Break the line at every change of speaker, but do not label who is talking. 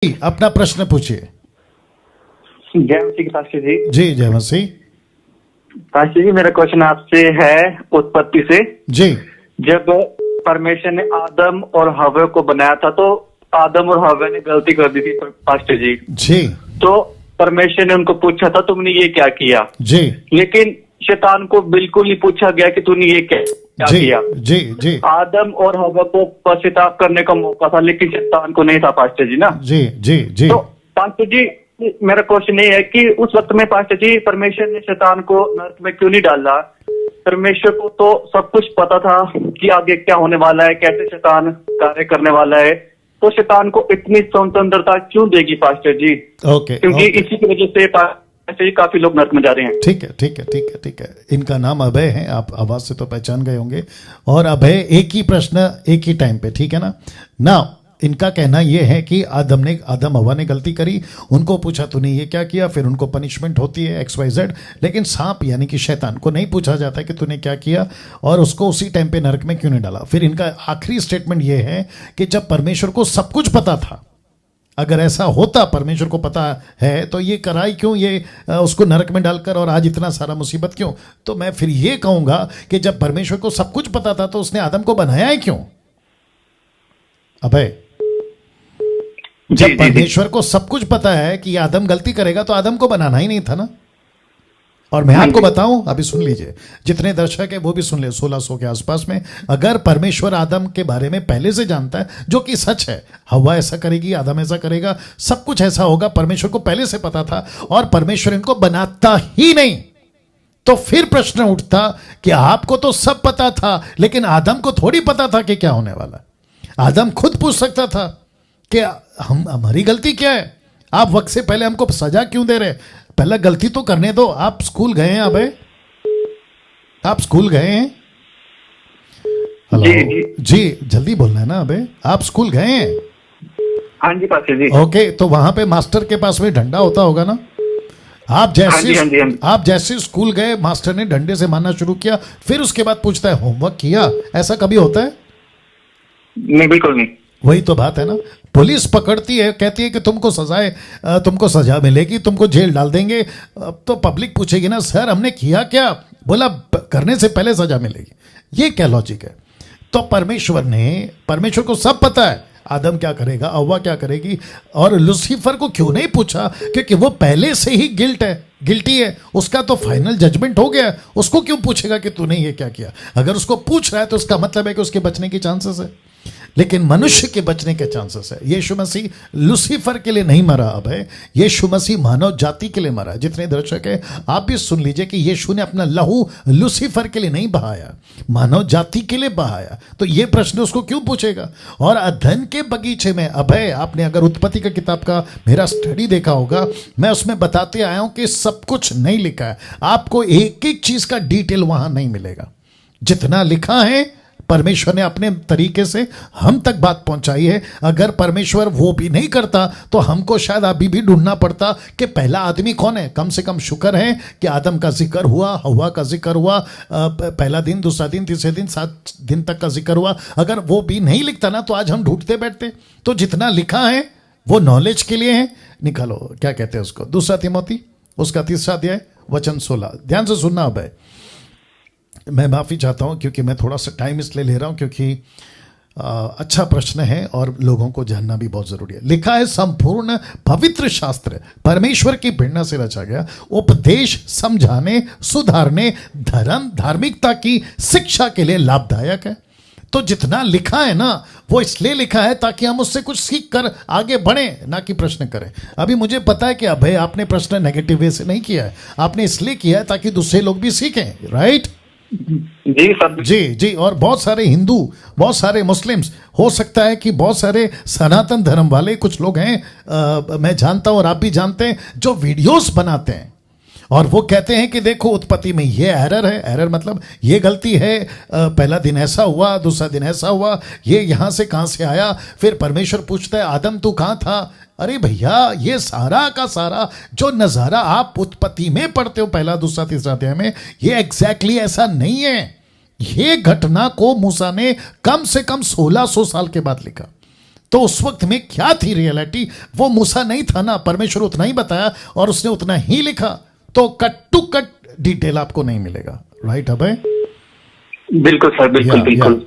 अपना प्रश्न पूछिए।
जय मसीह की पास्टर जी।
जी जय मसीह।
पास्टर जी, मेरा क्वेश्चन आपसे है उत्पत्ति से।
जी
जब परमेश्वर ने आदम और हव्वा को बनाया था तो आदम और हव्वा ने गलती कर दी थी पास्टर जी।
जी
तो परमेश्वर ने उनको पूछा था तुमने ये क्या किया।
जी
लेकिन शैतान को बिल्कुल नहीं पूछा गया कि तूने ये क्या
जी
किया।
जी जी
आदम और हव्वा को पश्चाताप करने का मौका था, लेकिन शैतान को नहीं था पास्टर जी ना।
जी जी जी
तो पास्टर जी, मेरा क्वेश्चन ये है कि उस वक्त में पास्टर जी परमेश्वर ने शैतान को नरक में क्यों नहीं डाला। परमेश्वर को तो सब कुछ पता था कि आगे क्या होने वाला है, कैसे शैतान कार्य करने वाला है, तो शैतान को इतनी स्वतंत्रता क्यों देगी पास्टर जी।
ओके
क्योंकि इसी की वजह से पास्टर जी काफी लोग नरक में जा रहे हैं।
ठीक है ठीक है ठीक है ठीक है। इनका नाम अभय है, आप आवाज से तो पहचान गए होंगे। और अभय एक ही प्रश्न एक ही टाइम पे, ठीक है ना। ना इनका कहना यह है कि आदम हवा ने गलती करी, उनको पूछा तूने ये क्या किया, फिर उनको पनिशमेंट होती है XYZ। लेकिन सांप यानी कि शैतान को नहीं पूछा जाता कि तूने क्या किया और उसको उसी टाइम पे नरक में क्यों नहीं डाला। फिर इनका आखिरी स्टेटमेंट ये है कि जब परमेश्वर को सब कुछ पता था, अगर ऐसा होता परमेश्वर को पता है तो ये कराई क्यों, ये उसको नरक में डालकर, और आज इतना सारा मुसीबत क्यों। तो मैं फिर ये कहूंगा कि जब परमेश्वर को सब कुछ पता था तो उसने आदम को बनाया है क्यों। अभय, जब परमेश्वर को सब कुछ पता है कि आदम गलती करेगा तो आदम को बनाना ही नहीं था ना। और मैं आपको बताऊं, अभी सुन लीजिए, जितने दर्शक है वो भी सुन ले, 1600 के आसपास में, अगर परमेश्वर आदम के बारे में पहले से जानता है, जो कि सच है, हव्वा ऐसा करेगी, आदम ऐसा करेगा, सब कुछ ऐसा होगा, परमेश्वर को पहले से पता था और परमेश्वर इनको बनाता ही नहीं, तो फिर प्रश्न उठता कि आपको तो सब पता था लेकिन आदम को थोड़ी पता था कि क्या होने वाला। आदम खुद पूछ सकता था कि हमारी गलती क्या है, आप वक्त से पहले हमको सजा क्यों दे रहे, पहले गलती तो करने दो। आप स्कूल गए हैं अबे, आप स्कूल गए हैं। हेलो जी जल्दी बोलना है ना अबे, आप स्कूल गए हैं।
हाँ जी पास्टर जी।
ओके, तो वहां पे मास्टर के पास में डंडा होता होगा ना। आप जैसे स्कूल गए, मास्टर ने डंडे से मारना शुरू किया, फिर उसके बाद पूछता है होमवर्क किया, ऐसा कभी होता है?
नहीं, बिल्कुल नहीं।
वही तो बात है ना। पुलिस पकड़ती है, कहती है कि तुमको सजा मिलेगी, तुमको जेल डाल देंगे। अब तो पब्लिक पूछेगी ना, सर हमने किया क्या, बोला करने से पहले सजा मिलेगी। ये क्या लॉजिक है। तो परमेश्वर को सब पता है, आदम क्या करेगा, हव्वा क्या करेगी, और लूसीफर को क्यों नहीं पूछा, क्योंकि वो पहले से ही गिल्टी है, उसका तो फाइनल जजमेंट हो गया, उसको क्यों पूछेगा कि तूने ये क्या किया। अगर उसको पूछ रहा है तो उसका मतलब है कि उसके बचने की चांसेस है, लेकिन मनुष्य के बचने के चांसेस है। यीशु मसीह लूसीफर के लिए नहीं मरा अब है, यीशु मसीह मानव जाति के लिए मरा। जितने दर्शक है आप भी सुन लीजिए कि यीशु ने अपना लहू लूसीफर के लिए नहीं बहाया, मानव जाति के लिए बहाया। तो ये प्रश्न उसको क्यों पूछेगा। और अध्ययन के बगीचे में अभय, आपने अगर उत्पत्ति का किताब का मेरा स्टडी देखा होगा, मैं उसमें बताते आया हूं कि सब कुछ नहीं लिखा है, आपको एक एक चीज का डिटेल वहां नहीं मिलेगा। जितना लिखा है परमेश्वर ने अपने तरीके से हम तक बात पहुंचाई है। अगर परमेश्वर वो भी नहीं करता तो हमको शायद अभी भी ढूंढना पड़ता कि पहला आदमी कौन है। कम से कम शुक्र है कि आदम का जिक्र हुआ, हव्वा का जिक्र हुआ, पहला दिन, दूसरा दिन, तीसरे दिन, 7 दिन तक का जिक्र हुआ। अगर वो भी नहीं लिखता ना तो आज हम ढूंढते बैठते। तो जितना लिखा है वो नॉलेज के लिए है। निकालो क्या कहते हैं उसको, 2 तिमोथी उसका 3 अध्याय वचन 16। ध्यान से सुनना। अब है, मैं माफ़ी चाहता हूं क्योंकि मैं थोड़ा सा टाइम इसलिए ले रहा हूं क्योंकि अच्छा प्रश्न है और लोगों को जानना भी बहुत जरूरी है। लिखा है, संपूर्ण पवित्र शास्त्र परमेश्वर की प्रेरणा से रचा गया, उपदेश, समझाने, सुधारने, धार्मिकता की शिक्षा के लिए लाभदायक है। तो जितना लिखा है ना वो इसलिए लिखा है ताकि हम उससे कुछ सीख कर आगे बढ़ें, ना कि प्रश्न करें। अभी मुझे पता है कि अभय आपने प्रश्न नेगेटिव वे से नहीं किया है, आपने इसलिए किया है ताकि दूसरे लोग भी सीखें, राइट
जी सर।
जी। और बहुत सारे हिंदू, बहुत सारे मुस्लिम्स, हो सकता है कि बहुत सारे सनातन धर्म वाले कुछ लोग हैं, मैं जानता हूं और आप भी जानते हैं, जो वीडियोस बनाते हैं और वो कहते हैं कि देखो उत्पत्ति में ये एरर है, एरर मतलब ये गलती है, पहला दिन ऐसा हुआ, दूसरा दिन ऐसा हुआ, ये यहाँ से कहाँ से आया। फिर परमेश्वर पूछता है आदम तू कहाँ था। अरे भैया, ये सारा का सारा जो नज़ारा आप उत्पत्ति में पढ़ते हो, पहला, दूसरा, तीसरा अध्याय में, ये एग्जैक्टली ऐसा नहीं है। ये घटना को मूसा ने कम से कम 1600 साल के बाद लिखा। तो उस वक्त में क्या थी रियलिटी, वो मूसा नहीं था ना, परमेश्वर उतना ही बताया और उसने उतना ही लिखा, तो कट टू कट डिटेल आपको नहीं मिलेगा। राइट अभय?
बिल्कुल सर, बिल्कुल बिल्कुल।